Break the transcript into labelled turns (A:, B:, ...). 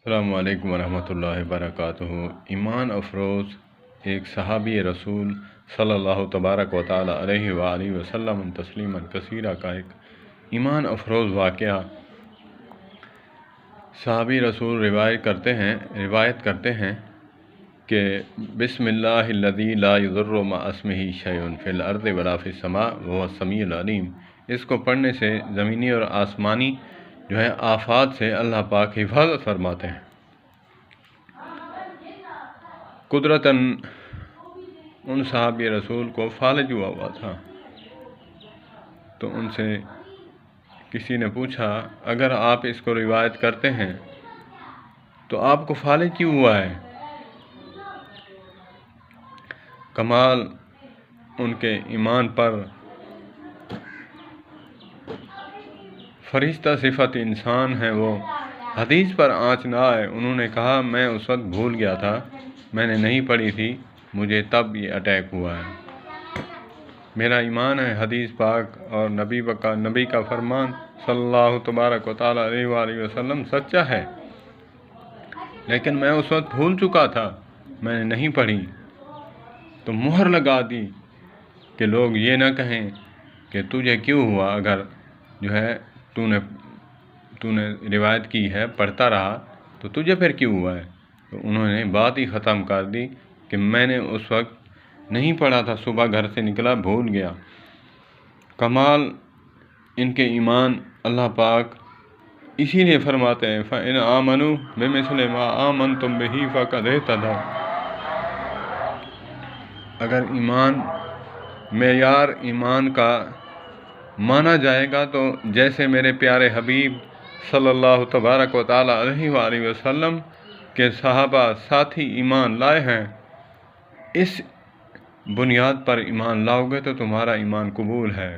A: السلام علیکم ورحمۃ اللہ وبرکاتہ۔ ایمان افروز ایک صحابی رسول صلی اللہ تبارک و تعالی علیہ وآلہ وسلم تسلیما کثیرہ کا ایک ایمان افروز واقعہ صحابی رسول روایت کرتے ہیں کہ بسم اللہ الذی لا یضر مع اسمہ شیء فی الارض ولا فی السماء وهو السمیع العلیم، اس کو پڑھنے سے زمینی اور آسمانی آفات سے اللہ پاک حفاظت فرماتے ہیں۔ قدرتاً ان صحابی رسول کو فالج ہوا تھا، تو ان سے کسی نے پوچھا اگر آپ اس کو روایت کرتے ہیں تو آپ کو فالج کیوں ہوا ہے؟ کمال ان کے ایمان پر فرشتہ صفت انسان ہے، وہ حدیث پر آنچ نہ آئے۔ انہوں نے کہا میں اس وقت بھول گیا تھا، میں نے نہیں پڑھی تھی، مجھے تب یہ اٹیک ہوا ہے۔ میرا ایمان ہے حدیث پاک اور نبی کا فرمان صلی اللہ تبارک و تعالی علیہ وآلہ وسلم سچا ہے، لیکن میں اس وقت بھول چکا تھا، میں نے نہیں پڑھی۔ تو مہر لگا دی کہ لوگ یہ نہ کہیں کہ تجھے کیوں ہوا، اگر تو نے روایت کی ہے، پڑھتا رہا، تو تجھے پھر کیوں ہوا ہے؟ تو انہوں نے بات ہی ختم کر دی کہ میں نے اس وقت نہیں پڑھا تھا، صبح گھر سے نکلا بھول گیا۔ کمال ان کے ایمان اللہ پاک اسی لیے فرماتے ہیں فَإِنْ آمَنُوا بِمِثْلِ مَا آمَنْتُمْ بِهِ فَقَدِ اهْتَدَوْا۔ اگر معیار ایمان کا مانا جائے گا تو جیسے میرے پیارے حبیب صلی اللہ تبارک و تعالی علیہ وآلہ وسلم کے صحابہ ساتھی ایمان لائے ہیں، اس بنیاد پر ایمان لاؤ گے تو تمہارا ایمان قبول ہے۔